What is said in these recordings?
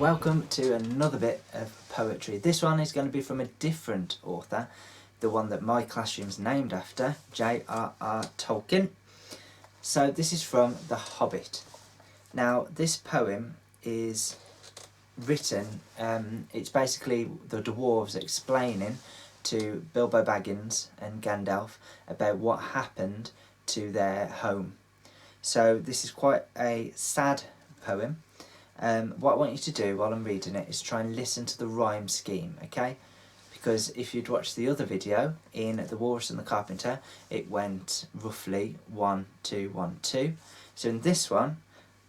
welcome to another bit of poetry. This one is going to be from a different author, the one that my classroom's named after, J.R.R. Tolkien. So this is from The Hobbit. Now this poem is written, it's basically the dwarves explaining to Bilbo Baggins and Gandalf about what happened to their home. So this is quite a sad poem. What I want you to do while I'm reading it is try and listen to the rhyme scheme, okay? Because if you'd watched the other video in The Walrus and the Carpenter, it went roughly 1, 2, 1, 2. So in this one,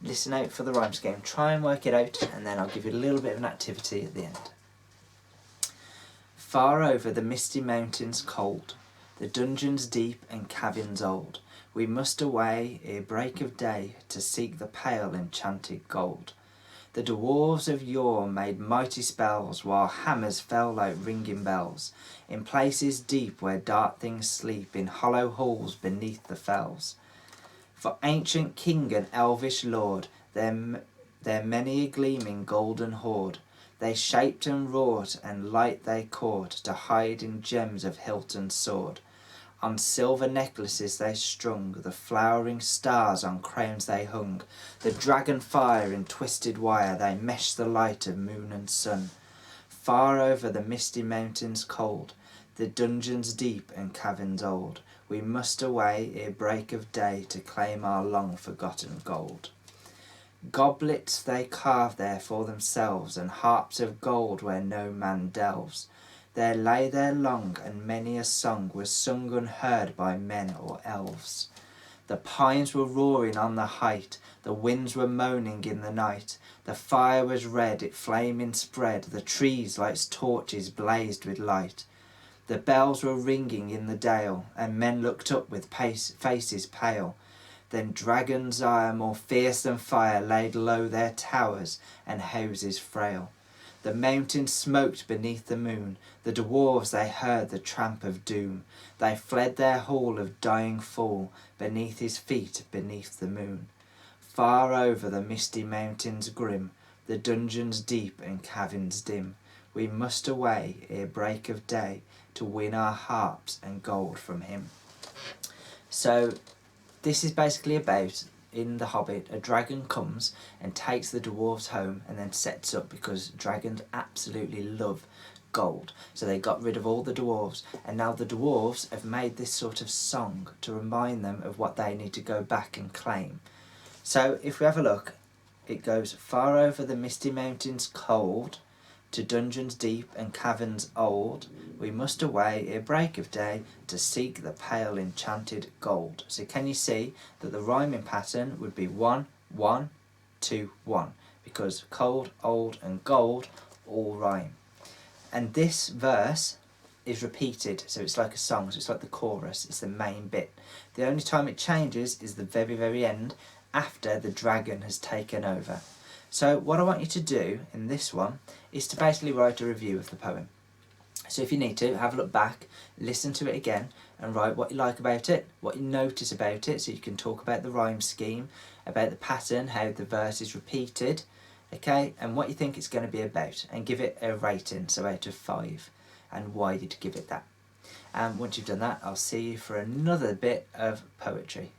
listen out for the rhyme scheme, try and work it out, and then I'll give you a little bit of an activity at the end. Far over the misty mountains cold, the dungeons deep and caverns old, we must away ere break of day to seek the pale enchanted gold. The dwarves of yore made mighty spells, while hammers fell like ringing bells, in places deep where dark things sleep, in hollow halls beneath the fells. For ancient king and elvish lord, their many a gleaming golden hoard, they shaped and wrought, and light they caught, to hide in gems of hilt and sword. On silver necklaces they strung, the flowering stars on crowns they hung, the dragon fire in twisted wire, they meshed the light of moon and sun. Far over the misty mountains cold, the dungeons deep and caverns old, we must away ere break of day to claim our long forgotten gold. Goblets they carved there for themselves, and harps of gold where no man delves. There lay there long, and many a song was sung unheard by men or elves. The pines were roaring on the height, the winds were moaning in the night, the fire was red, it flaming spread, the trees like torches blazed with light. The bells were ringing in the dale, and men looked up with faces pale. Then dragon's ire, more fierce than fire, laid low their towers and houses frail. The mountains smoked beneath the moon, the dwarves they heard the tramp of doom, they fled their hall of dying fall, beneath his feet beneath the moon. Far over the misty mountains grim, the dungeons deep and caverns dim, we must away ere break of day, to win our harps and gold from him. So this is basically about, in The Hobbit, a dragon comes and takes the dwarves home and then sets up, because dragons absolutely love gold. So they got rid of all the dwarves, and now the dwarves have made this sort of song to remind them of what they need to go back and claim. So if we have a look, it goes, far over the misty mountains cold, to dungeons deep and caverns old, we must away ere break of day to seek the pale enchanted gold. So can you see that the rhyming pattern would be 1, 1, 2, 1, because cold, old and gold all rhyme. And this verse is repeated, so it's like a song, so it's like the chorus, it's the main bit. The only time it changes is the very, very end, after the dragon has taken over. So what I want you to do in this one is to basically write a review of the poem. So if you need to, have a look back, listen to it again, and write what you like about it, what you notice about it, so you can talk about the rhyme scheme, about the pattern, how the verse is repeated, okay, and what you think it's going to be about, and give it a rating, so out of 5, and why you'd give it that. And once you've done that, I'll see you for another bit of poetry.